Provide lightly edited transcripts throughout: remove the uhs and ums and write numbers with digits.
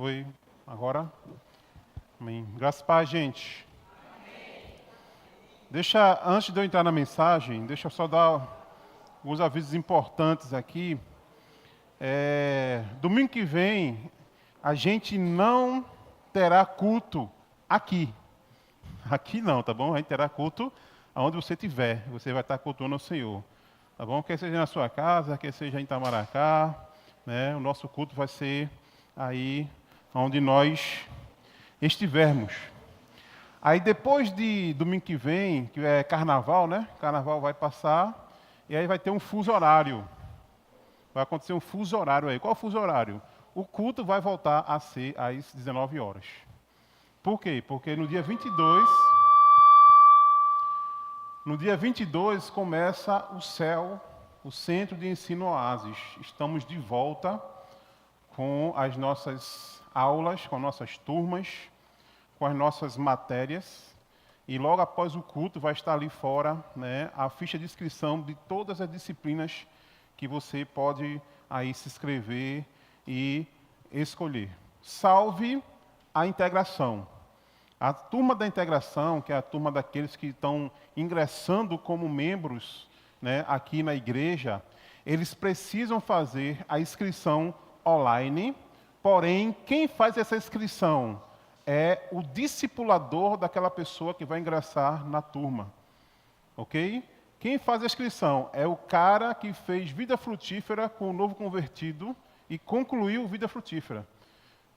Oi, agora? Amém. Graças a Pai, gente. Antes de eu entrar na mensagem, deixa eu só dar alguns avisos importantes aqui. Domingo que vem, a gente não terá culto aqui. Aqui não, tá bom? A gente terá culto aonde você estiver. Você vai estar cultuando ao Senhor. Tá bom? Quer seja na sua casa, quer seja em Itamaracá, né? O nosso culto vai ser aí onde nós estivermos. Aí depois de domingo que vem, que é carnaval, né? Carnaval vai passar e aí vai ter um fuso horário. Vai acontecer um fuso horário aí. Qual é o fuso horário? O culto vai voltar a ser às 19 horas. Por quê? Porque no dia 22 começa o CEL, o Centro de Ensino Oasis. Estamos de volta com as nossas aulas, com as nossas turmas, com as nossas matérias. E logo após o culto vai estar ali fora, né, a ficha de inscrição de todas as disciplinas que você pode aí se inscrever e escolher. Salve a integração. A turma da integração, que é a turma daqueles que estão ingressando como membros, né, aqui na igreja, eles precisam fazer a inscrição online, porém, quem faz essa inscrição é o discipulador daquela pessoa que vai ingressar na turma, ok? Quem faz a inscrição é o cara que fez vida frutífera com o novo convertido e concluiu vida frutífera.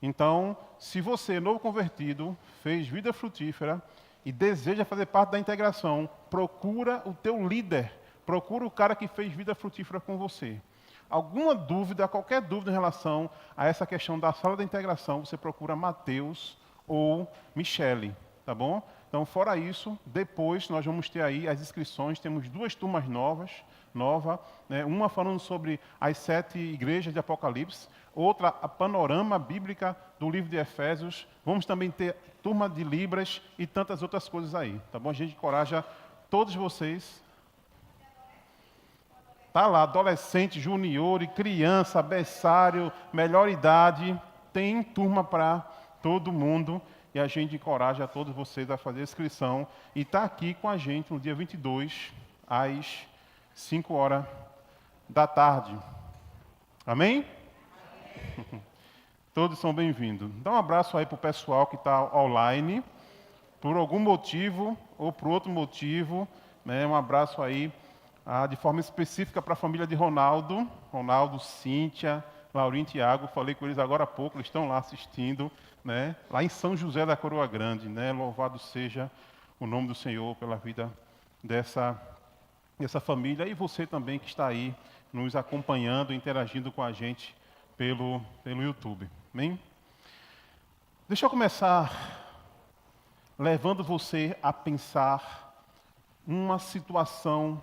Então, se você, novo convertido, fez vida frutífera e deseja fazer parte da integração, procura o teu líder, procura o cara que fez vida frutífera com você. Alguma dúvida, qualquer dúvida em relação a essa questão da sala da integração, você procura Mateus ou Michele, tá bom? Então, fora isso, depois nós vamos ter aí as inscrições, temos 2 turmas novas, né? Uma falando sobre as 7 igrejas de Apocalipse, outra a panorama bíblica do livro de Efésios, vamos também ter turma de Libras e tantas outras coisas aí, tá bom? A gente encoraja todos vocês. Tá lá, adolescente, junior, criança, berçário, melhor idade, tem turma para todo mundo e a gente encoraja todos vocês a fazer a inscrição e estar aqui com a gente no dia 22, às 5 horas da tarde. Amém? Todos são bem-vindos. Dá um abraço aí para o pessoal que está online, por algum motivo ou por outro motivo, né? Um abraço aí de forma específica para a família de Ronaldo, Cíntia, Laurinho e Tiago, falei com eles agora há pouco, eles estão lá assistindo, né, lá em São José da Coroa Grande, né, louvado seja o nome do Senhor pela vida dessa família, e você também que está aí nos acompanhando, interagindo com a gente pelo YouTube, amém? Deixa eu começar levando você a pensar uma situação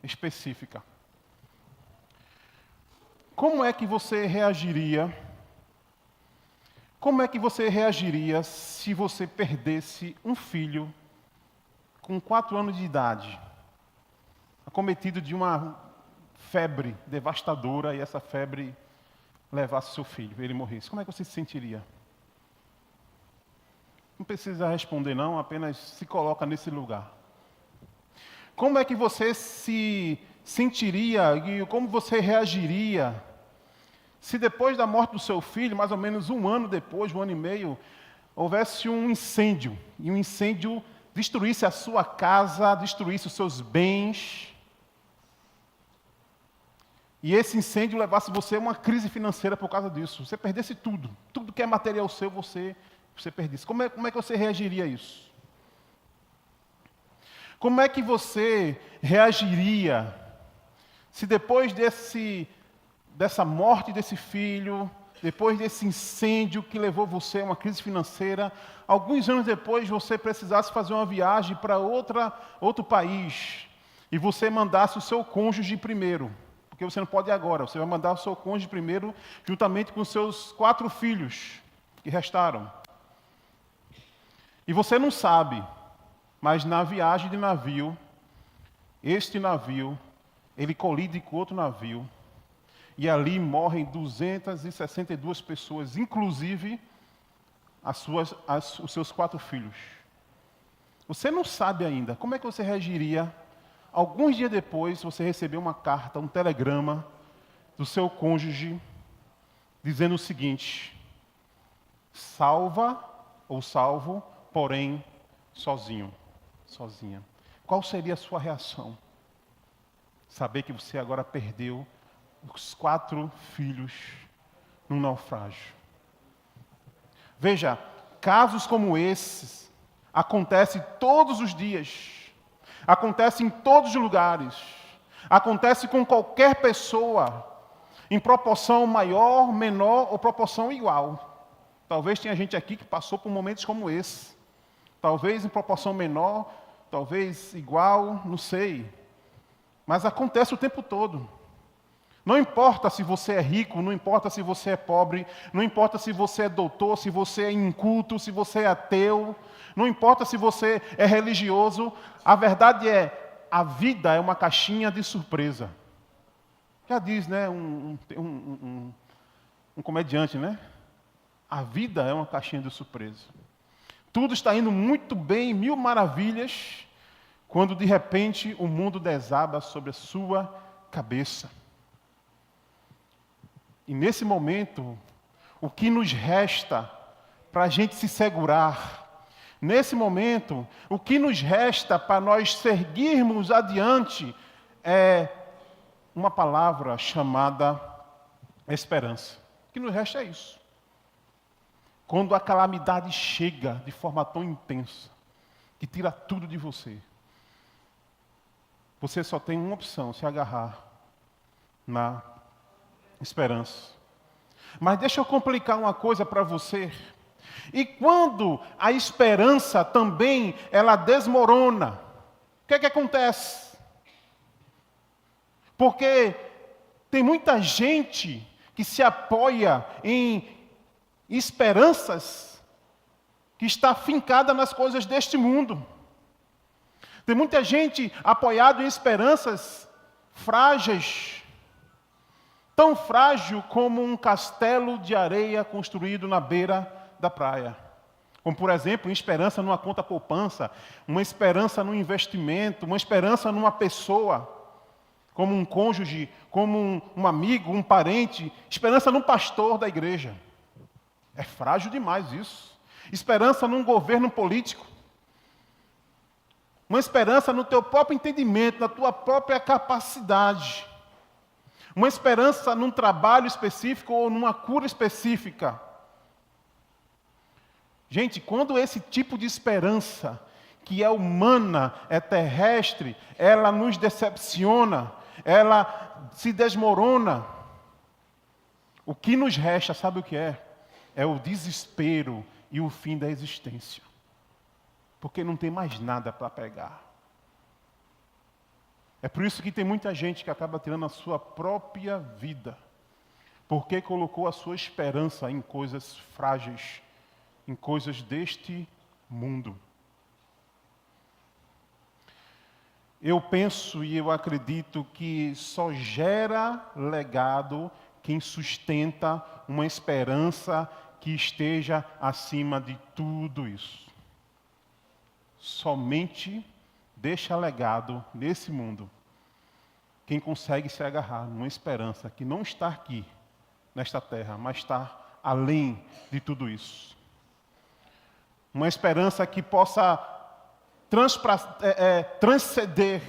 específica. Como é que você reagiria? Como é que você reagiria se você perdesse um filho com 4 anos de idade, acometido de uma febre devastadora e essa febre levasse seu filho, ele morresse? Como é que você se sentiria? Não precisa responder não, apenas se coloca nesse lugar. Como é que você se sentiria e como você reagiria se depois da morte do seu filho, mais ou menos 1 ano depois, 1 ano e meio, houvesse um incêndio, e um incêndio destruísse a sua casa, destruísse os seus bens, e esse incêndio levasse você a uma crise financeira por causa disso, você perdesse tudo que é material seu, você perdesse. Como é que você reagiria a isso? Como é que você reagiria se depois dessa morte desse filho, depois desse incêndio que levou você a uma crise financeira, alguns anos depois você precisasse fazer uma viagem para outro país e você mandasse o seu cônjuge primeiro, porque você não pode ir agora, você vai mandar o seu cônjuge primeiro juntamente com os seus 4 filhos que restaram. E você não sabe, mas na viagem de navio, este navio, ele colide com outro navio, e ali morrem 262 pessoas, inclusive os seus 4 filhos. Você não sabe ainda como é que você reagiria. Alguns dias depois, você recebeu uma carta, um telegrama do seu cônjuge, dizendo o seguinte: salva ou salvo, porém sozinho, sozinha. Qual seria a sua reação? Saber que você agora perdeu os 4 filhos num naufrágio. Veja, casos como esses acontecem todos os dias, acontecem em todos os lugares, acontece com qualquer pessoa, em proporção maior, menor ou proporção igual. Talvez tenha gente aqui que passou por momentos como esse. Talvez em proporção menor, talvez igual, não sei. Mas acontece o tempo todo. Não importa se você é rico, não importa se você é pobre, não importa se você é doutor, se você é inculto, se você é ateu, não importa se você é religioso, a verdade é, a vida é uma caixinha de surpresa. Já diz, né, um comediante, né? A vida é uma caixinha de surpresa. Tudo está indo muito bem, 1000 maravilhas, quando de repente o mundo desaba sobre a sua cabeça. E nesse momento, o que nos resta para a gente se segurar? Nesse momento, o que nos resta para nós seguirmos adiante é uma palavra chamada esperança. O que nos resta é isso. Quando a calamidade chega de forma tão intensa, que tira tudo de você, você só tem uma opção: se agarrar na esperança. Mas deixa eu complicar uma coisa para você. E quando a esperança também, ela desmorona, o que é que acontece? Porque tem muita gente que se apoia em esperanças que está fincada nas coisas deste mundo. Tem muita gente apoiada em esperanças frágeis, tão frágil como um castelo de areia construído na beira da praia. Como, por exemplo, uma esperança numa conta poupança, uma esperança num investimento, uma esperança numa pessoa, como um cônjuge, como um amigo, um parente, esperança num pastor da igreja. É frágil demais isso. Esperança num governo político. Uma esperança no teu próprio entendimento, na tua própria capacidade. Uma esperança num trabalho específico ou numa cura específica. Gente, quando esse tipo de esperança, que é humana, é terrestre, ela nos decepciona, ela se desmorona, o que nos resta, sabe o que é? É o desespero e o fim da existência. Porque não tem mais nada para pegar. É por isso que tem muita gente que acaba tirando a sua própria vida, porque colocou a sua esperança em coisas frágeis, em coisas deste mundo. Eu penso e eu acredito que só gera legado quem sustenta uma esperança que esteja acima de tudo isso. Somente deixa legado nesse mundo quem consegue se agarrar numa esperança que não está aqui, nesta terra, mas está além de tudo isso. Uma esperança que possa transcender,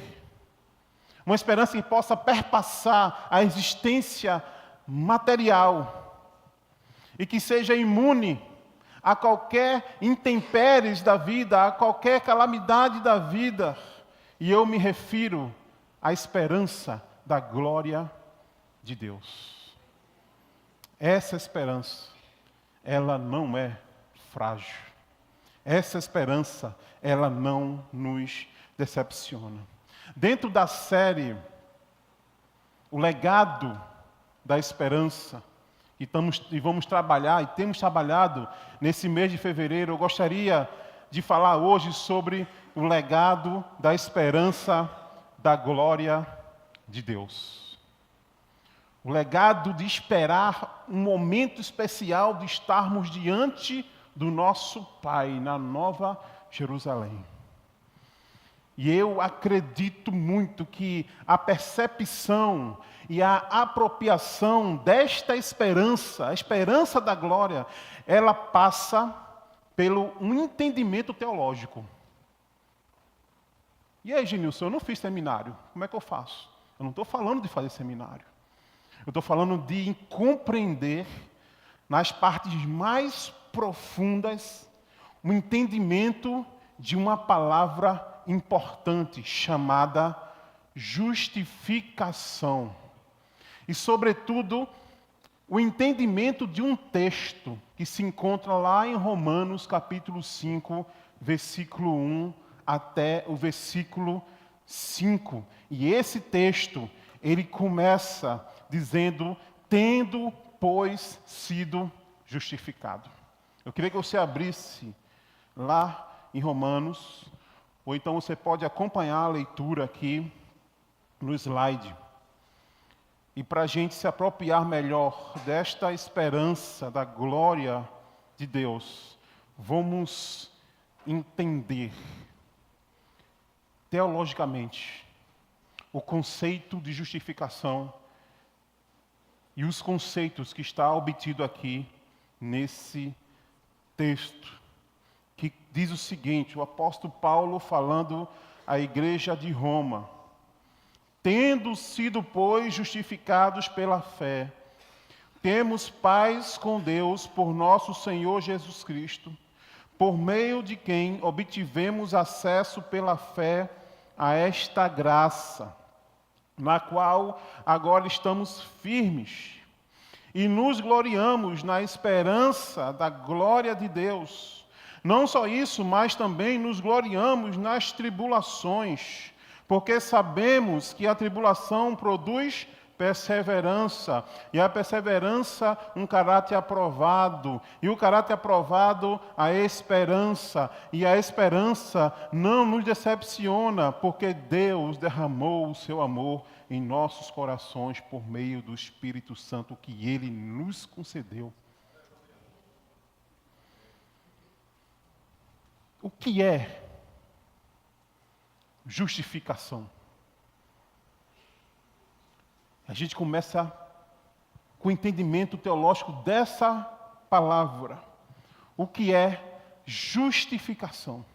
uma esperança que possa perpassar a existência material e que seja imune a qualquer intempéries da vida, a qualquer calamidade da vida. E eu me refiro à esperança da glória de Deus. Essa esperança, ela não é frágil. Essa esperança, ela não nos decepciona. Dentro da série O Legado da Esperança, e vamos trabalhar, e temos trabalhado nesse mês de fevereiro, eu gostaria de falar hoje sobre o legado da esperança da glória de Deus. O legado de esperar um momento especial de estarmos diante do nosso Pai na Nova Jerusalém. E eu acredito muito que a percepção e a apropriação desta esperança, a esperança da glória, ela passa pelo um entendimento teológico. E aí, Genilson, eu não fiz seminário, como é que eu faço? Eu não estou falando de fazer seminário. Eu estou falando de compreender nas partes mais profundas o entendimento de uma palavra importante chamada justificação. E, sobretudo, o entendimento de um texto que se encontra lá em Romanos, capítulo 5, versículo 1 até o versículo 5. E esse texto, ele começa dizendo, tendo, pois, sido justificado. Eu queria que você abrisse lá em Romanos, ou então você pode acompanhar a leitura aqui no slide. E para a gente se apropriar melhor desta esperança da glória de Deus, vamos entender teologicamente o conceito de justificação e os conceitos que está obtido aqui nesse texto, que diz o seguinte, o apóstolo Paulo falando à igreja de Roma: tendo sido, pois, justificados pela fé, temos paz com Deus por nosso Senhor Jesus Cristo, por meio de quem obtivemos acesso pela fé a esta graça, na qual agora estamos firmes, e nos gloriamos na esperança da glória de Deus. Não só isso, mas também nos gloriamos nas tribulações, porque sabemos que a tribulação produz perseverança, e a perseverança um caráter aprovado, e o caráter aprovado a esperança, e a esperança não nos decepciona, porque Deus derramou o seu amor em nossos corações por meio do Espírito Santo que Ele nos concedeu. O que é justificação? A gente começa com o entendimento teológico dessa palavra. O que é justificação?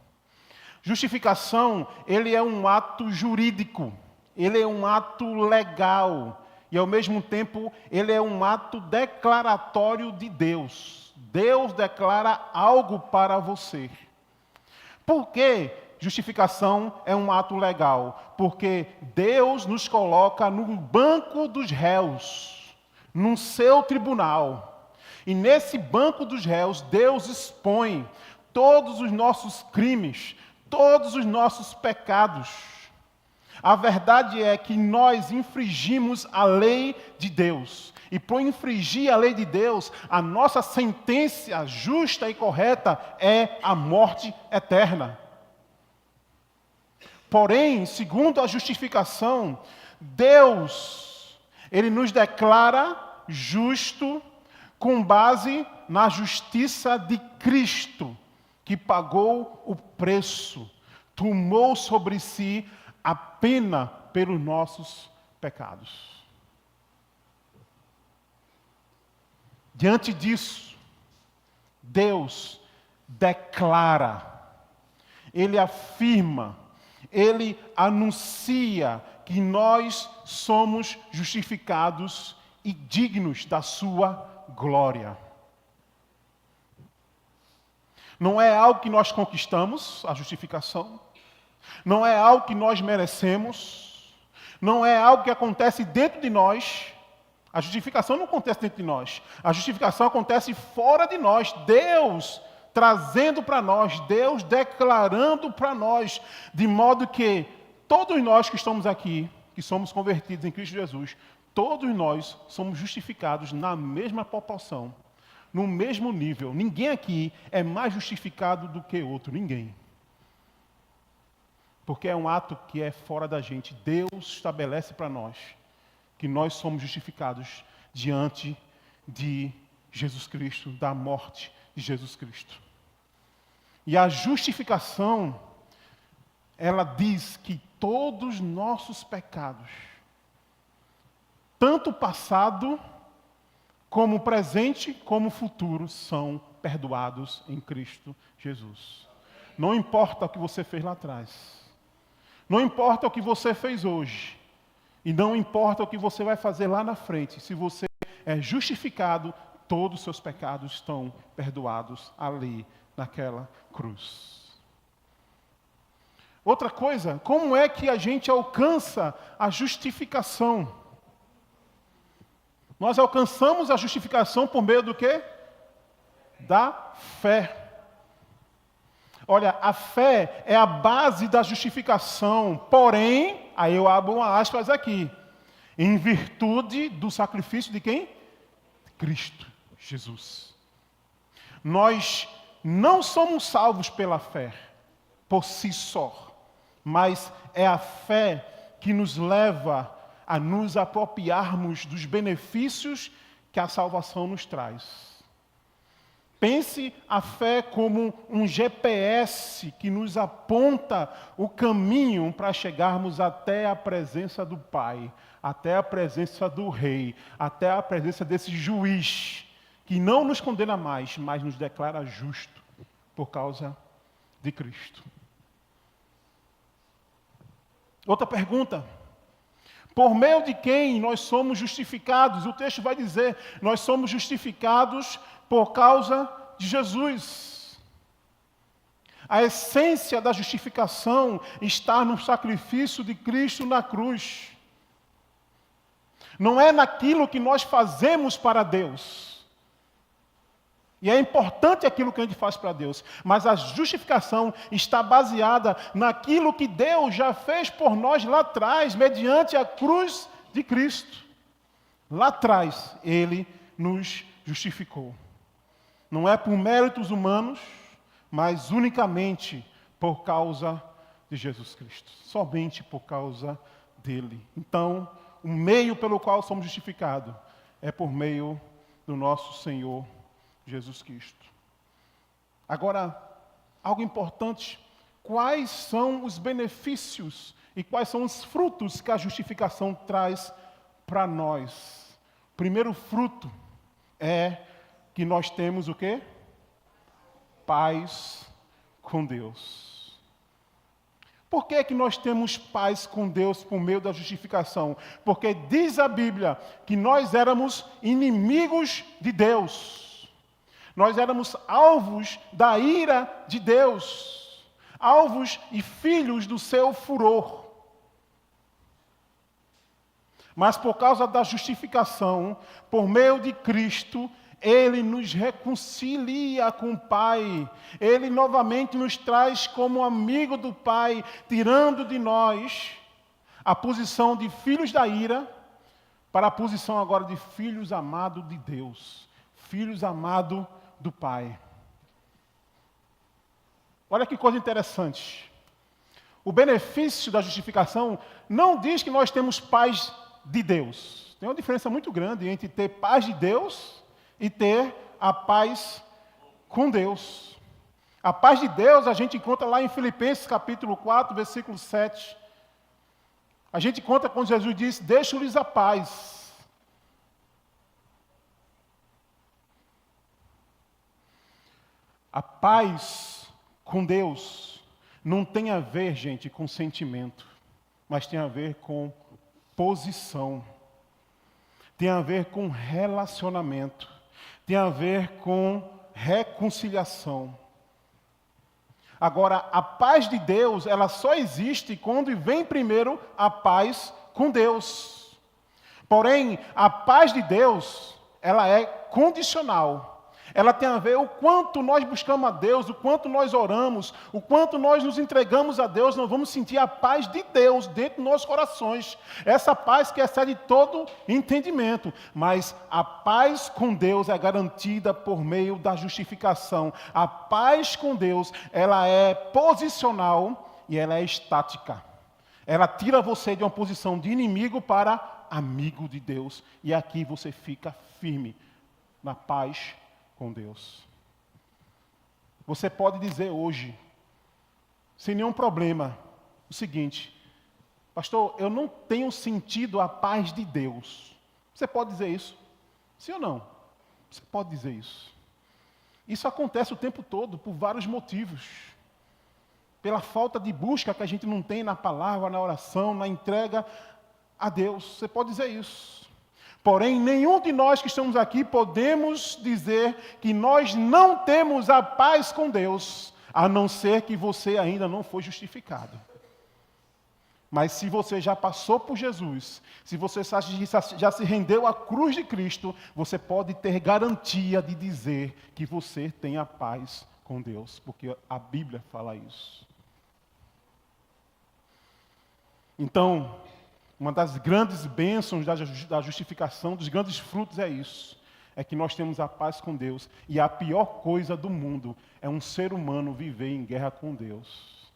Justificação, ele é um ato jurídico, ele é um ato legal, e ao mesmo tempo ele é um ato declaratório de Deus. Deus declara algo para você. Por que justificação é um ato legal? Porque Deus nos coloca no banco dos réus, no seu tribunal. E nesse banco dos réus, Deus expõe todos os nossos crimes, todos os nossos pecados. A verdade é que nós infringimos a lei de Deus. E por infringir a lei de Deus, a nossa sentença justa e correta é a morte eterna. Porém, segundo a justificação, Deus, Ele nos declara justo com base na justiça de Cristo, que pagou o preço, tomou sobre si a pena pelos nossos pecados. Diante disso, Deus declara, Ele afirma, Ele anuncia que nós somos justificados e dignos da sua glória. Não é algo que nós conquistamos, a justificação. Não é algo que nós merecemos. Não é algo que acontece dentro de nós. A justificação não acontece dentro de nós. A justificação acontece fora de nós. Deus trazendo para nós, Deus declarando para nós, de modo que todos nós que estamos aqui, que somos convertidos em Cristo Jesus, todos nós somos justificados na mesma proporção, no mesmo nível. Ninguém aqui é mais justificado do que outro, ninguém. Porque é um ato que é fora da gente. Deus estabelece para nós que nós somos justificados diante de Jesus Cristo, da morte de Jesus Cristo. E a justificação, ela diz que todos os nossos pecados, tanto passado, como presente, como futuro, são perdoados em Cristo Jesus. Não importa o que você fez lá atrás. Não importa o que você fez hoje. E não importa o que você vai fazer lá na frente. Se você é justificado, todos os seus pecados estão perdoados ali, naquela cruz. Outra coisa, como é que a gente alcança a justificação? Nós alcançamos a justificação por meio do quê? Da fé. Olha, a fé é a base da justificação, porém, aí eu abro uma aspas aqui, em virtude do sacrifício de quem? Cristo Jesus. Nós não somos salvos pela fé, por si só, mas é a fé que nos leva a nos apropriarmos dos benefícios que a salvação nos traz. Pense a fé como um GPS que nos aponta o caminho para chegarmos até a presença do Pai, até a presença do Rei, até a presença desse juiz, que não nos condena mais, mas nos declara justo por causa de Cristo. Outra pergunta. Por meio de quem nós somos justificados? O texto vai dizer, nós somos justificados por causa de Jesus. A essência da justificação está no sacrifício de Cristo na cruz. Não é naquilo que nós fazemos para Deus. E é importante aquilo que a gente faz para Deus. Mas a justificação está baseada naquilo que Deus já fez por nós lá atrás, mediante a cruz de Cristo. Lá atrás, Ele nos justificou. Não é por méritos humanos, mas unicamente por causa de Jesus Cristo. Somente por causa dele. Então, o meio pelo qual somos justificados é por meio do nosso Senhor Jesus Cristo. Agora, algo importante. Quais são os benefícios e quais são os frutos que a justificação traz para nós? O primeiro fruto é que nós temos o quê? Paz com Deus. Por que que nós temos paz com Deus por meio da justificação? Porque diz a Bíblia que nós éramos inimigos de Deus. Nós éramos alvos da ira de Deus. Alvos e filhos do seu furor. Mas por causa da justificação, por meio de Cristo, Ele nos reconcilia com o Pai. Ele novamente nos traz como amigo do Pai, tirando de nós a posição de filhos da ira, para a posição agora de filhos amados de Deus. Filhos amados do Pai. Olha que coisa interessante. O benefício da justificação não diz que nós temos paz de Deus. Tem uma diferença muito grande entre ter paz de Deus e ter a paz com Deus. A paz de Deus a gente encontra lá em Filipenses capítulo 4, versículo 7. A gente encontra quando Jesus disse, deixo-lhes a paz. A paz com Deus não tem a ver, gente, com sentimento, mas tem a ver com posição. Tem a ver com relacionamento. Tem a ver com reconciliação. Agora, a paz de Deus, ela só existe quando vem primeiro a paz com Deus. Porém, a paz de Deus, ela é condicional. Ela tem a ver o quanto nós buscamos a Deus, o quanto nós oramos, o quanto nós nos entregamos a Deus, nós vamos sentir a paz de Deus dentro dos nossos corações. Essa paz que excede todo entendimento. Mas a paz com Deus é garantida por meio da justificação. A paz com Deus, ela é posicional e ela é estática. Ela tira você de uma posição de inimigo para amigo de Deus. E aqui você fica firme na paz com Deus. você pode dizer hoje, sem nenhum problema, o seguinte: pastor, eu não tenho sentido a paz de Deus. Você pode dizer isso? Sim ou não? Você pode dizer isso. Isso acontece o tempo todo, por vários motivos. Pela falta de busca que a gente não tem na palavra, na oração, na entrega a Deus. Você pode dizer isso. Porém, nenhum de nós que estamos aqui podemos dizer que nós não temos a paz com Deus, a não ser que você ainda não foi justificado. Mas se você já passou por Jesus, se você já se rendeu à cruz de Cristo, você pode ter garantia de dizer que você tem a paz com Deus, porque a Bíblia fala isso. Então, uma das grandes bênçãos da justificação, dos grandes frutos é isso. É que nós temos a paz com Deus. E a pior coisa do mundo é um ser humano viver em guerra com Deus.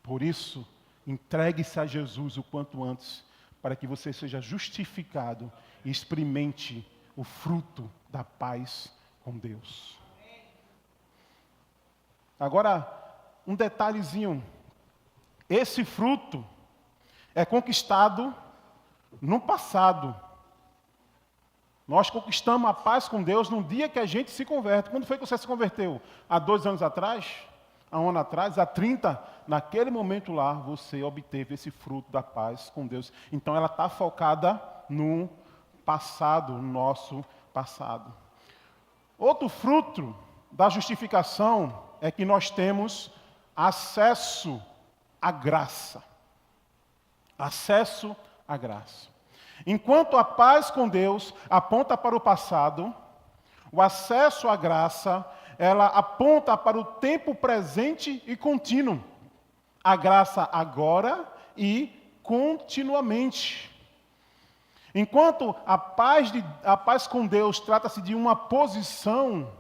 Por isso, entregue-se a Jesus o quanto antes, para que você seja justificado e experimente o fruto da paz com Deus. Agora, um detalhezinho. Esse fruto é conquistado no passado. Nós conquistamos a paz com Deus no dia que a gente se converte. Quando foi que você se converteu? Há 2 anos atrás? Há 1 ano atrás? Há 30? Naquele momento lá, você obteve esse fruto da paz com Deus. Então, ela está focada no passado, no nosso passado. Outro fruto da justificação é que nós temos acesso à graça. Acesso à graça. Enquanto a paz com Deus aponta para o passado, o acesso à graça, ela aponta para o tempo presente e contínuo. A graça agora e continuamente. Enquanto a paz com Deus trata-se de uma posição,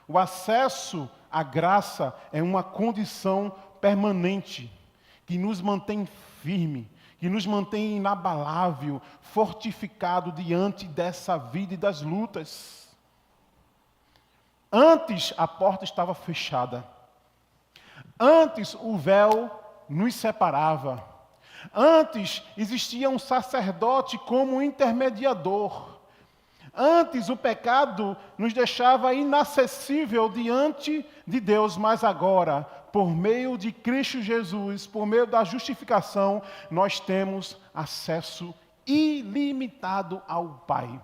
o acesso à graça é uma condição permanente, que nos mantém firme, que nos mantém inabalável, fortificado diante dessa vida e das lutas. Antes a porta estava fechada. Antes o véu nos separava. Antes existia um sacerdote como intermediador. Antes o pecado nos deixava inacessível diante de Deus, mas agora, por meio de Cristo Jesus, por meio da justificação, nós temos acesso ilimitado ao Pai.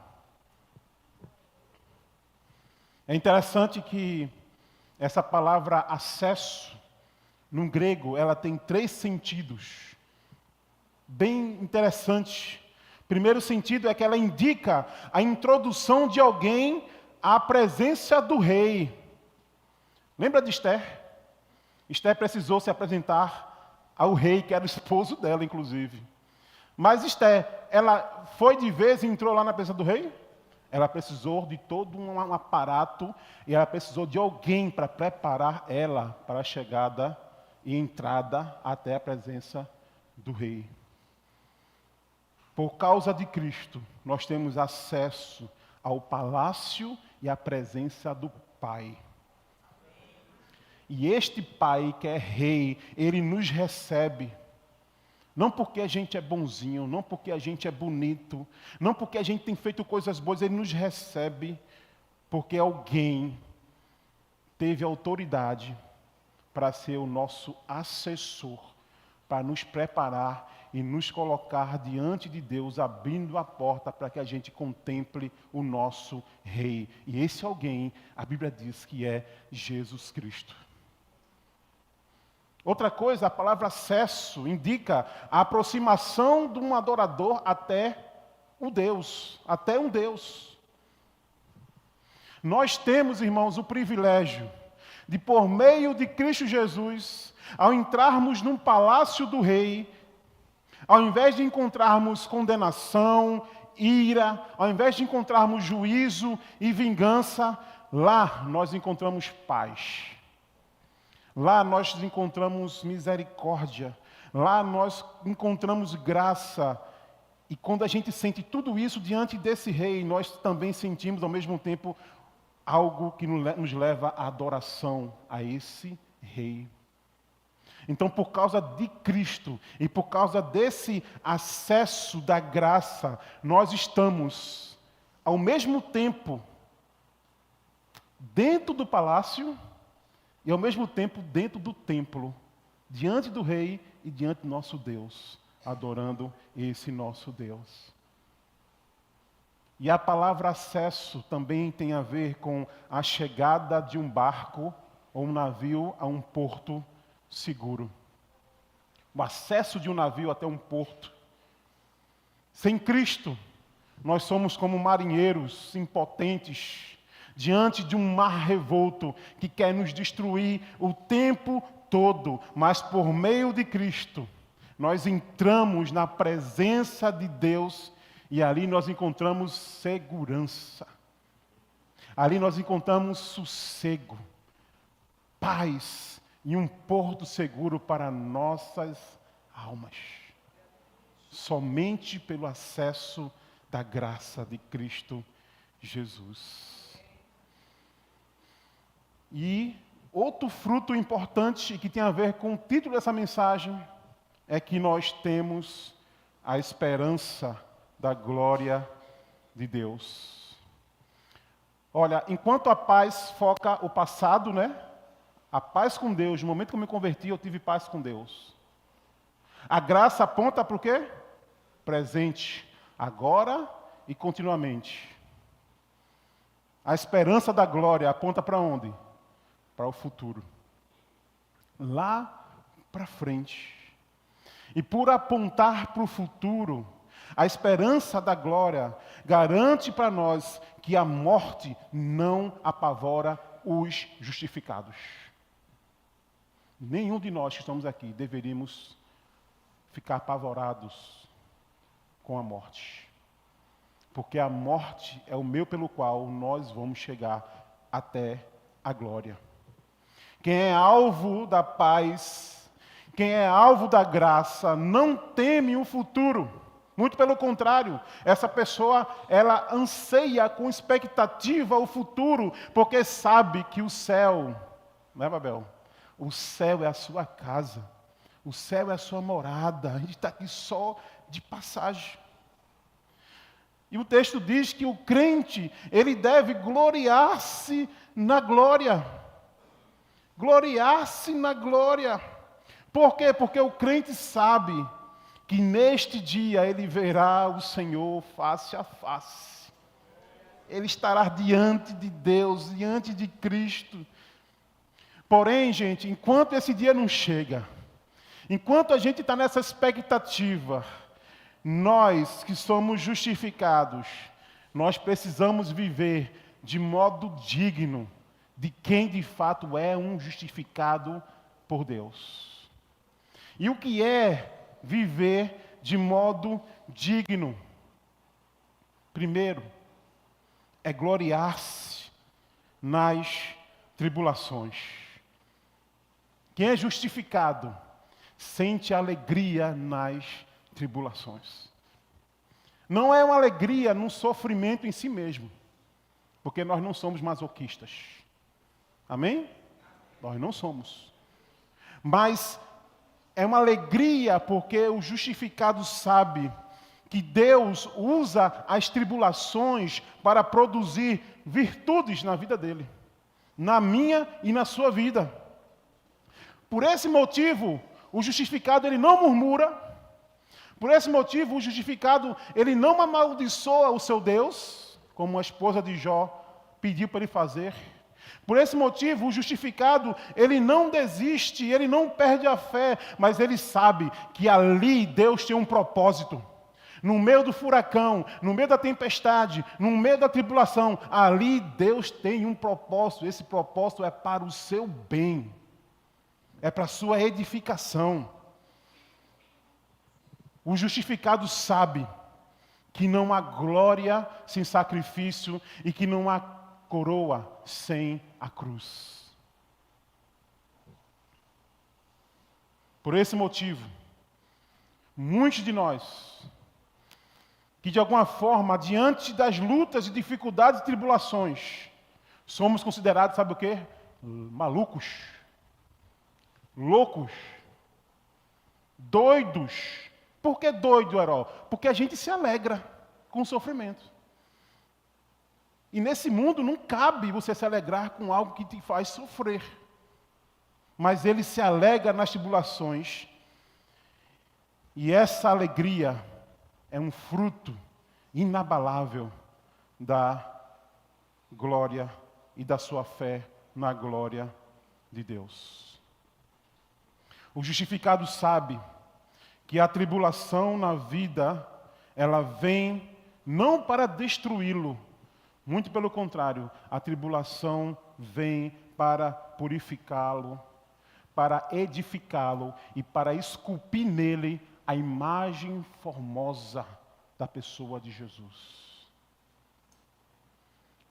É interessante que essa palavra acesso, no grego, ela tem 3 sentidos. Bem interessante. Primeiro sentido é que ela indica a introdução de alguém à presença do rei. Lembra de Esther? Esther precisou se apresentar ao rei, que era o esposo dela, inclusive. Mas Esther, ela foi de vez e entrou lá na presença do rei? Ela precisou de todo um aparato e ela precisou de alguém para preparar ela para a chegada e entrada até a presença do rei. Por causa de Cristo, nós temos acesso ao palácio e à presença do Pai. E este Pai, que é rei, ele nos recebe. Não porque a gente é bonzinho, não porque a gente é bonito, não porque a gente tem feito coisas boas, ele nos recebe porque alguém teve autoridade para ser o nosso assessor, para nos preparar e nos colocar diante de Deus, abrindo a porta para que a gente contemple o nosso Rei. E esse alguém, a Bíblia diz que é Jesus Cristo. Outra coisa, a palavra acesso indica a aproximação de um adorador até o Deus, até um Deus. Nós temos, irmãos, o privilégio de, por meio de Cristo Jesus, ao entrarmos num palácio do Rei, ao invés de encontrarmos condenação, ira, ao invés de encontrarmos juízo e vingança, lá nós encontramos paz. Lá nós encontramos misericórdia. Lá nós encontramos graça. E quando a gente sente tudo isso diante desse Rei, nós também sentimos ao mesmo tempo algo que nos leva à adoração a esse Rei. Então, por causa de Cristo e por causa desse acesso da graça, nós estamos, ao mesmo tempo, dentro do palácio e, ao mesmo tempo, dentro do templo, diante do Rei e diante do nosso Deus, adorando esse nosso Deus. E a palavra acesso também tem a ver com a chegada de um barco ou um navio a um porto seguro. O acesso de um navio até um porto. Sem Cristo, nós somos como marinheiros impotentes diante de um mar revolto que quer nos destruir o tempo todo. Mas por meio de Cristo, nós entramos na presença de Deus e ali nós encontramos segurança. Ali nós encontramos sossego, paz e um porto seguro para nossas almas. Somente pelo acesso da graça de Cristo Jesus. E outro fruto importante que tem a ver com o título dessa mensagem é que nós temos a esperança da glória de Deus. Olha, enquanto a paz foca o passado, né? A paz com Deus, no momento que eu me converti, eu tive paz com Deus. A graça aponta para o quê? Presente, agora e continuamente. A esperança da glória aponta para onde? Para o futuro. Lá para frente. E por apontar para o futuro, a esperança da glória garante para nós que a morte não apavora os justificados. Nenhum de nós que estamos aqui deveríamos ficar apavorados com a morte. Porque a morte é o meio pelo qual nós vamos chegar até a glória. Quem é alvo da paz, quem é alvo da graça, não teme o futuro. Muito pelo contrário, essa pessoa, ela anseia com expectativa o futuro, porque sabe que o céu, não é, Babel? O céu é a sua casa, o céu é a sua morada, a gente está aqui só de passagem. E o texto diz que o crente, ele deve gloriar-se na glória. Gloriar-se na glória. Por quê? Porque o crente sabe que neste dia ele verá o Senhor face a face. Ele estará diante de Deus, diante de Cristo. Porém, gente, enquanto esse dia não chega, enquanto a gente está nessa expectativa, nós que somos justificados, nós precisamos viver de modo digno de quem de fato é um justificado por Deus. E o que é viver de modo digno? Primeiro, é gloriar-se nas tribulações. Quem é justificado sente alegria nas tribulações. Não é uma alegria num sofrimento em si mesmo, porque nós não somos masoquistas. Amém? Nós não somos. Mas é uma alegria porque o justificado sabe que Deus usa as tribulações para produzir virtudes na vida dele, na minha e na sua vida. Por esse motivo, o justificado ele não murmura. Por esse motivo, o justificado ele não amaldiçoa o seu Deus, como a esposa de Jó pediu para ele fazer. Por esse motivo, o justificado, ele não desiste, ele não perde a fé, mas ele sabe que ali Deus tem um propósito. No meio do furacão, no meio da tempestade, no meio da tribulação, ali Deus tem um propósito. Esse propósito é para o seu bem, é para a sua edificação. O justificado sabe que não há glória sem sacrifício e que não há coroa sem a cruz. Por esse motivo, muitos de nós, que de alguma forma, diante das lutas e dificuldades e tribulações, Somos considerados, sabe o quê? Malucos, loucos, doidos. Por que doido, Herói? Porque a gente se alegra com o sofrimento. E nesse mundo não cabe você se alegrar com algo que te faz sofrer. Mas ele se alegra nas tribulações. E essa alegria é um fruto inabalável da glória e da sua fé na glória de Deus. O justificado sabe que a tribulação na vida, ela vem não para destruí-lo, muito pelo contrário, a tribulação vem para purificá-lo, para edificá-lo e para esculpir nele a imagem formosa da pessoa de Jesus.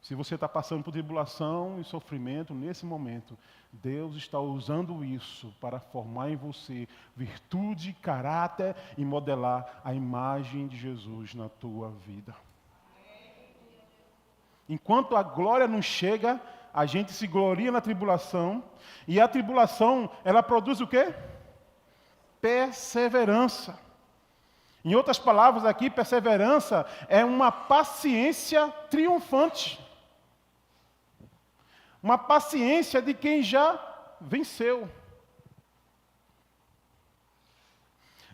Se você está passando por tribulação e sofrimento nesse momento, Deus está usando isso para formar em você virtude, caráter e modelar a imagem de Jesus na tua vida. Enquanto a glória não chega, a gente se gloria na tribulação, e a tribulação, ela produz o quê? Perseverança. Em outras palavras aqui, perseverança é uma paciência triunfante. Uma paciência de quem já venceu.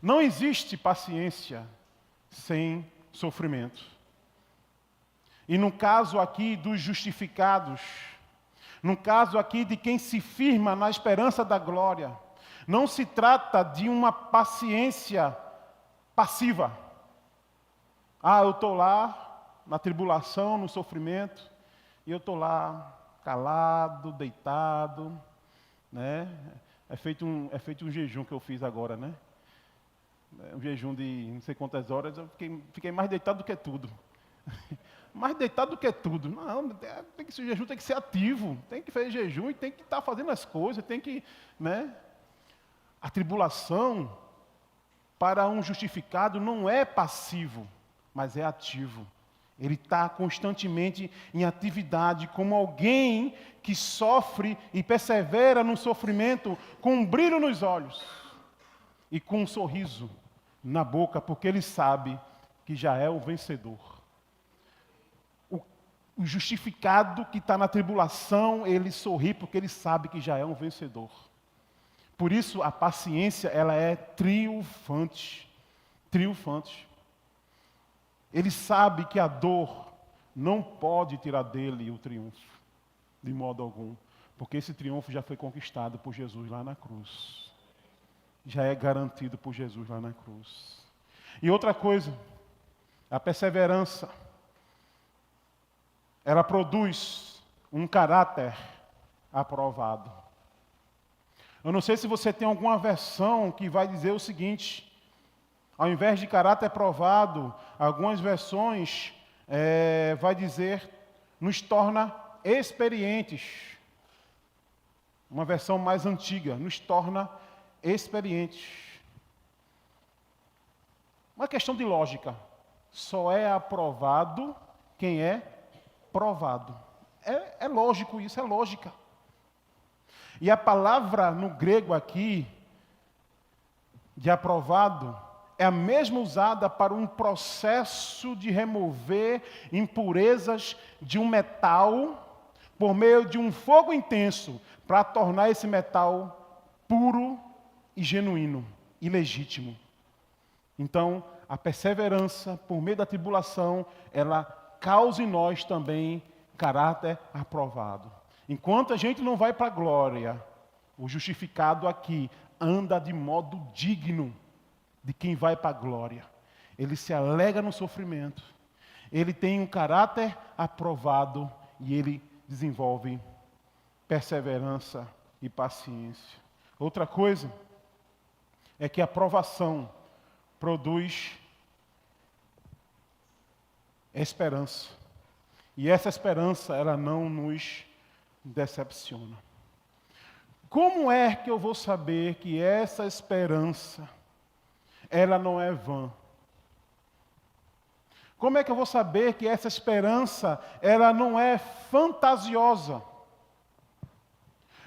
Não existe paciência sem sofrimento. E no caso aqui dos justificados, no caso aqui de quem se firma na esperança da glória, não se trata de uma paciência passiva. Eu estou lá na tribulação, no sofrimento, e eu estou lá calado, deitado, né? É feito um jejum que eu fiz agora, né? Um jejum de não sei quantas horas, eu fiquei mais deitado do que tudo. Mais deitado do que tudo. Não, esse jejum tem que ser ativo, tem que fazer jejum e tem que estar fazendo as coisas, tem que, né? A tribulação para um justificado não é passivo, mas é ativo. Ele está constantemente em atividade, como alguém que sofre e persevera no sofrimento com um brilho nos olhos e com um sorriso na boca, porque ele sabe que já é o vencedor. O justificado que está na tribulação, ele sorri porque ele sabe que já é um vencedor. Por isso a paciência, ela é triunfante. Triunfante. Ele sabe que a dor não pode tirar dele o triunfo, de modo algum, porque esse triunfo já foi conquistado por Jesus lá na cruz. Já é garantido por Jesus lá na cruz. E outra coisa, a perseverança, ela produz um caráter aprovado. Eu não sei se você tem alguma versão que vai dizer o seguinte: ao invés de caráter aprovado, algumas versões vai dizer, nos torna experientes. Uma versão mais antiga, nos torna experientes. Uma questão de lógica. Só é aprovado quem é provado. É lógico isso, é lógica. E a palavra no grego aqui, de aprovado, é a mesma usada para um processo de remover impurezas de um metal por meio de um fogo intenso, para tornar esse metal puro e genuíno e legítimo. Então, a perseverança por meio da tribulação, ela causa em nós também caráter aprovado. Enquanto a gente não vai para a glória, o justificado aqui anda de modo digno de quem vai para a glória. Ele se alegra no sofrimento, ele tem um caráter aprovado e ele desenvolve perseverança e paciência. Outra coisa é que a provação produz esperança. E essa esperança, ela não nos decepciona. Como é que eu vou saber que essa esperança, ela não é vã? Como é que eu vou saber que essa esperança, ela não é fantasiosa?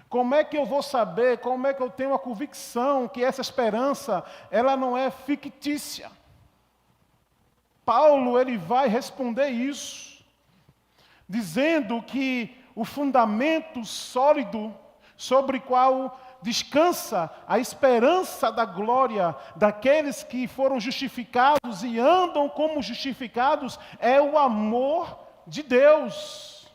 Como é que eu vou saber, como é que eu tenho a convicção que essa esperança, ela não é fictícia? Paulo, ele vai responder isso, dizendo que o fundamento sólido sobre o qual descansa a esperança da glória daqueles que foram justificados e andam como justificados é o amor de Deus.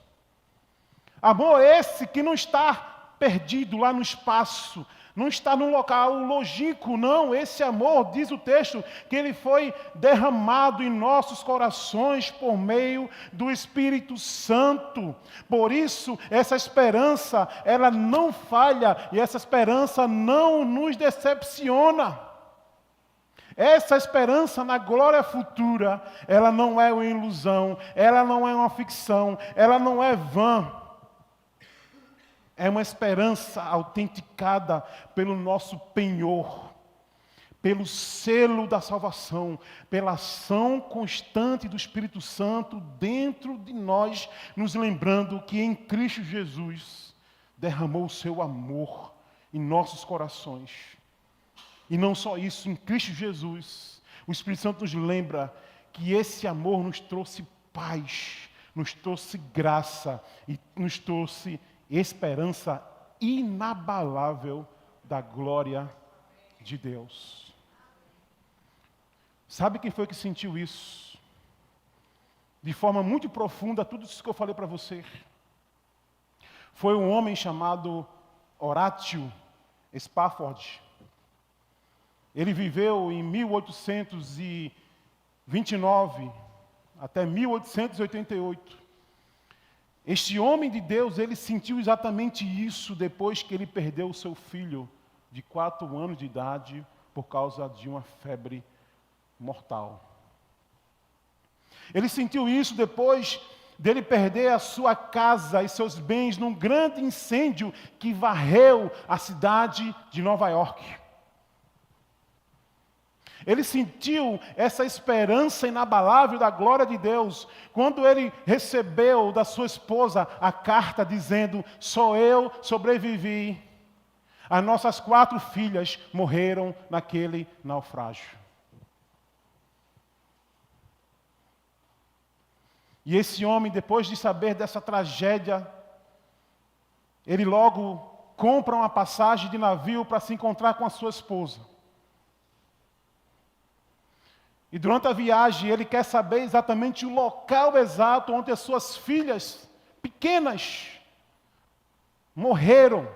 Amor esse que não está perdido lá no espaço, não está num local longínquo, não. Esse amor, diz o texto, que ele foi derramado em nossos corações por meio do Espírito Santo. Por isso, essa esperança, ela não falha e essa esperança não nos decepciona. Essa esperança na glória futura, ela não é uma ilusão, ela não é uma ficção, ela não é vã. É uma esperança autenticada pelo nosso penhor, pelo selo da salvação, pela ação constante do Espírito Santo dentro de nós, nos lembrando que em Cristo Jesus derramou o seu amor em nossos corações. E não só isso, em Cristo Jesus, o Espírito Santo nos lembra que esse amor nos trouxe paz, nos trouxe graça e nos trouxe esperança inabalável da glória de Deus. Sabe quem foi que sentiu isso? De forma muito profunda, tudo isso que eu falei para você. Foi um homem chamado Horatio Spafford. Ele viveu em 1829 até 1888. Este homem de Deus, ele sentiu exatamente isso depois que ele perdeu o seu filho de 4 anos de idade por causa de uma febre mortal. Ele sentiu isso depois dele perder a sua casa e seus bens num grande incêndio que varreu a cidade de Nova York. Ele sentiu essa esperança inabalável da glória de Deus quando ele recebeu da sua esposa a carta dizendo: só eu sobrevivi. As nossas 4 filhas morreram naquele naufrágio. E esse homem, depois de saber dessa tragédia, ele logo compra uma passagem de navio para se encontrar com a sua esposa. E durante a viagem, ele quer saber exatamente o local exato onde as suas filhas pequenas morreram.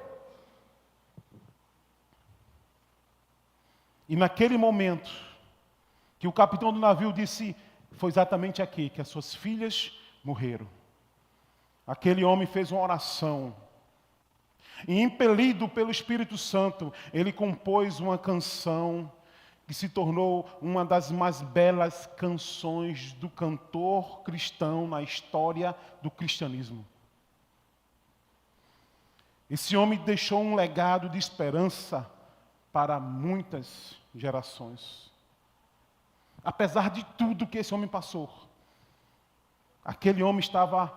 E naquele momento, que o capitão do navio disse: foi exatamente aqui que as suas filhas morreram. Aquele homem fez uma oração. E impelido pelo Espírito Santo, ele compôs uma canção que se tornou uma das mais belas canções do cantor cristão na história do cristianismo. Esse homem deixou um legado de esperança para muitas gerações. Apesar de tudo que esse homem passou, aquele homem estava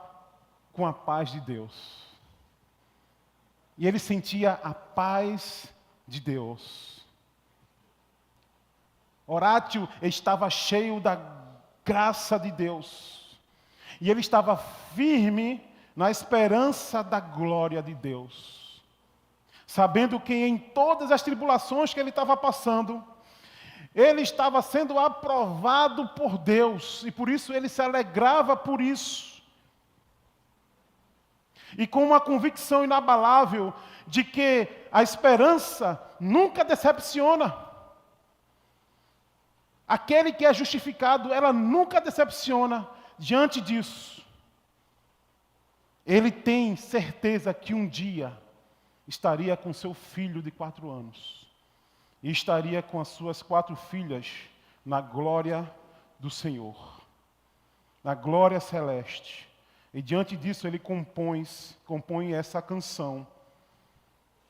com a paz de Deus. E ele sentia a paz de Deus. Horácio estava cheio da graça de Deus. E ele estava firme na esperança da glória de Deus. Sabendo que em todas as tribulações que ele estava passando, ele estava sendo aprovado por Deus. E por isso ele se alegrava por isso. E com uma convicção inabalável de que a esperança nunca decepciona. Aquele que é justificado, ela nunca decepciona diante disso. Ele tem certeza que um dia estaria com seu filho de 4 anos. E estaria com as suas 4 filhas na glória do Senhor. Na glória celeste. E diante disso ele compõe essa canção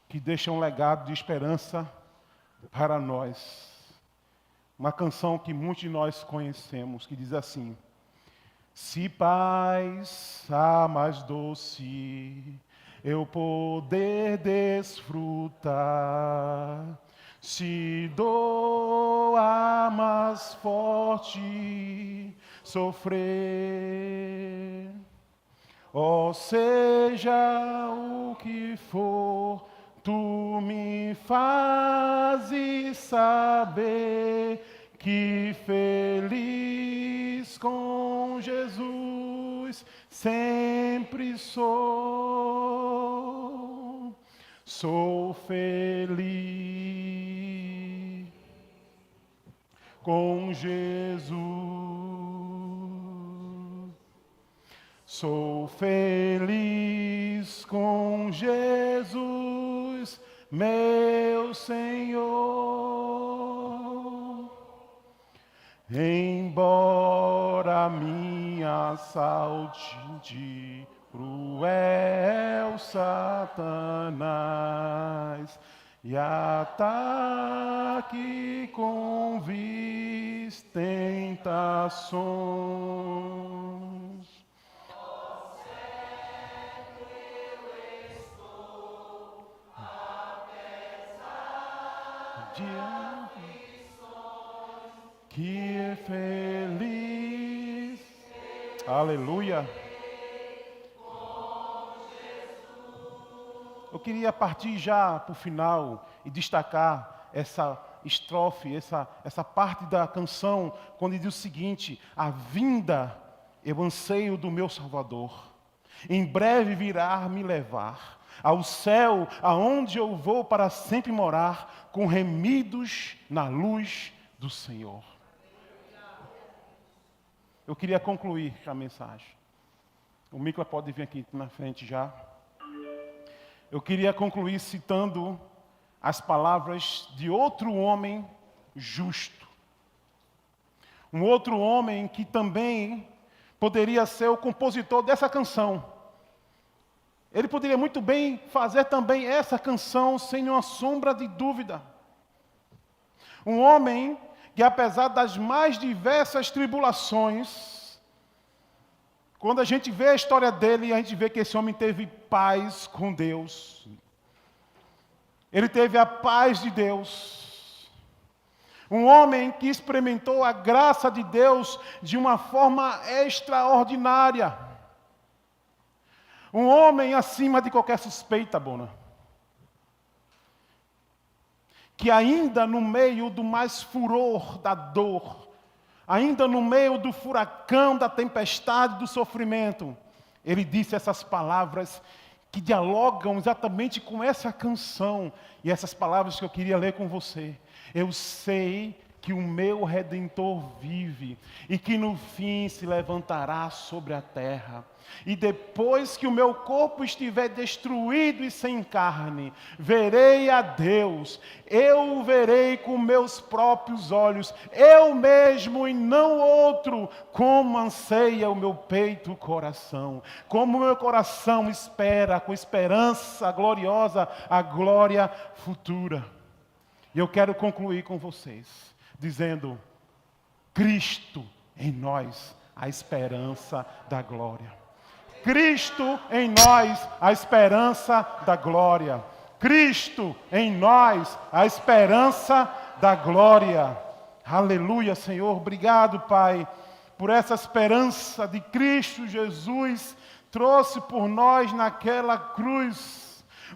que deixa um legado de esperança para nós. Uma canção que muitos de nós conhecemos, que diz assim: Se paz a mais doce eu poder desfrutar, se dor a mais forte sofrer, ó seja o que for, tu me fazes saber que feliz com Jesus sempre sou. Sou feliz com Jesus. Sou feliz com Jesus, meu Senhor. Embora minha assalte cruel Satanás e ataque com vis tentações, que feliz, aleluia. Eu queria partir já para o final e destacar essa estrofe, essa parte da canção, quando diz o seguinte: a vinda eu anseio do meu Salvador, em breve virá me levar ao céu, aonde eu vou para sempre morar, com remidos na luz do Senhor. Eu queria concluir a mensagem. O Mikla pode vir aqui na frente já. Eu queria concluir citando as palavras de outro homem justo. Um outro homem que também poderia ser o compositor dessa canção. Ele poderia muito bem fazer também essa canção sem nenhuma sombra de dúvida. Um homem que, apesar das mais diversas tribulações, quando a gente vê a história dele, a gente vê que esse homem teve paz com Deus. Ele teve a paz de Deus. Um homem que experimentou a graça de Deus de uma forma extraordinária. Um homem acima de qualquer suspeita, Bona. Que ainda no meio do mais furor da dor, ainda no meio do furacão, da tempestade, do sofrimento, ele disse essas palavras que dialogam exatamente com essa canção. E essas palavras que eu queria ler com você. Eu sei que o meu Redentor vive e que no fim se levantará sobre a terra. E depois que o meu corpo estiver destruído e sem carne, verei a Deus. Eu o verei com meus próprios olhos, eu mesmo e não outro, como anseia o meu peito e coração. Como o meu coração espera com esperança gloriosa a glória futura. E eu quero concluir com vocês dizendo: Cristo em nós, a esperança da glória. Cristo em nós, a esperança da glória. Cristo em nós, a esperança da glória. Aleluia, Senhor. Obrigado, Pai, por essa esperança de Cristo Jesus trouxe por nós naquela cruz.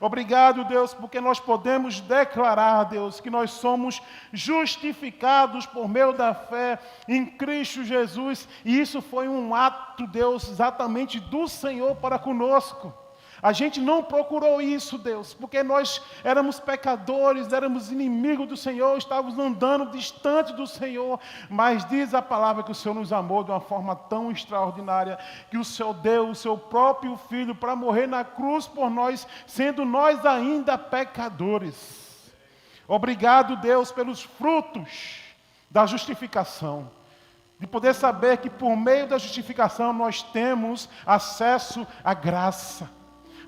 Obrigado, Deus, porque nós podemos declarar, Deus, que nós somos justificados por meio da fé em Cristo Jesus. E isso foi um ato, Deus, exatamente do Senhor para conosco. A gente não procurou isso, Deus, porque nós éramos pecadores, éramos inimigos do Senhor, estávamos andando distante do Senhor, mas diz a palavra que o Senhor nos amou de uma forma tão extraordinária, que o Senhor deu o seu próprio Filho para morrer na cruz por nós, sendo nós ainda pecadores. Obrigado, Deus, pelos frutos da justificação. De poder saber que por meio da justificação nós temos acesso à graça.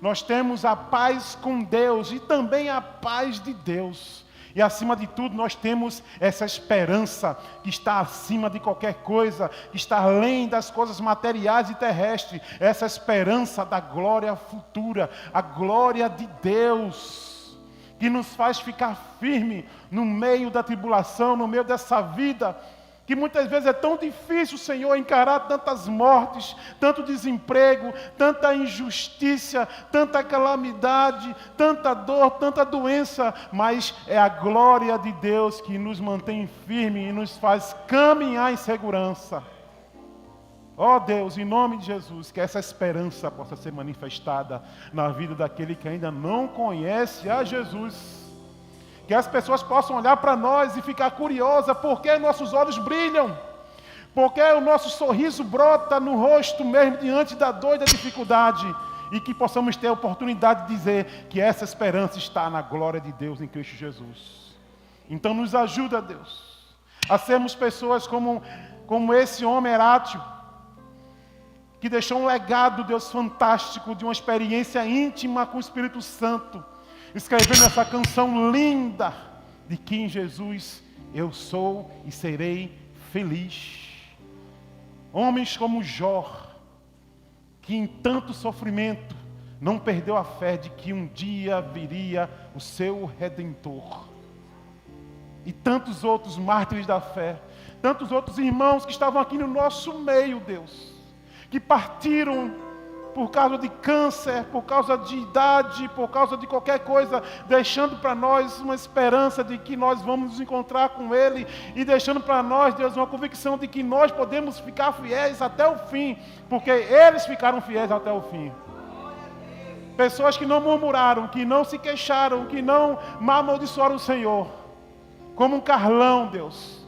Nós temos a paz com Deus e também a paz de Deus. E acima de tudo nós temos essa esperança que está acima de qualquer coisa, que está além das coisas materiais e terrestres. Essa esperança da glória futura, a glória de Deus, que nos faz ficar firme no meio da tribulação, no meio dessa vida, que muitas vezes é tão difícil, Senhor, encarar tantas mortes, tanto desemprego, tanta injustiça, tanta calamidade, tanta dor, tanta doença, mas é a glória de Deus que nos mantém firme e nos faz caminhar em segurança. Ó Deus, em nome de Jesus, que essa esperança possa ser manifestada na vida daquele que ainda não conhece a Jesus. Que as pessoas possam olhar para nós e ficar curiosas porque nossos olhos brilham, porque o nosso sorriso brota no rosto mesmo diante da dor e da dificuldade, e que possamos ter a oportunidade de dizer que essa esperança está na glória de Deus em Cristo Jesus. Então nos ajuda, Deus, a sermos pessoas como esse homem Herátio, que deixou um legado, Deus, fantástico, de uma experiência íntima com o Espírito Santo, escrevendo essa canção linda de que em Jesus eu sou e serei feliz. Homens como Jó, que em tanto sofrimento não perdeu a fé de que um dia viria o seu Redentor. E tantos outros mártires da fé, tantos outros irmãos que estavam aqui no nosso meio, Deus, que partiram por causa de câncer, por causa de idade, por causa de qualquer coisa, deixando para nós uma esperança de que nós vamos nos encontrar com Ele, e deixando para nós, Deus, uma convicção de que nós podemos ficar fiéis até o fim, porque eles ficaram fiéis até o fim. Pessoas que não murmuraram, que não se queixaram, que não amaldiçoaram o Senhor, como um Carlão, Deus,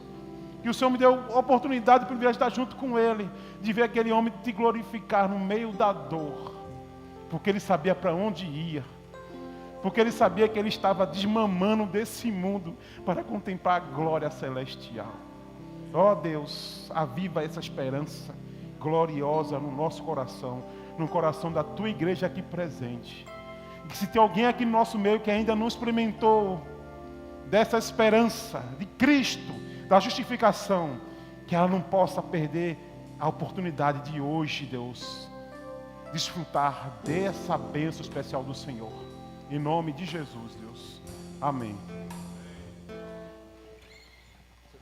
que o Senhor me deu a oportunidade, o privilégio de estar junto com ele, de ver aquele homem te glorificar no meio da dor, porque ele sabia para onde ia, porque ele sabia que ele estava desmamando desse mundo para contemplar a glória celestial. Ó Deus, aviva essa esperança gloriosa no nosso coração, no coração da tua igreja aqui presente. E que se tem alguém aqui no nosso meio que ainda não experimentou dessa esperança de Cristo, da justificação, que ela não possa perder a oportunidade de hoje, Deus, desfrutar dessa bênção especial do Senhor. Em nome de Jesus, Deus. Amém.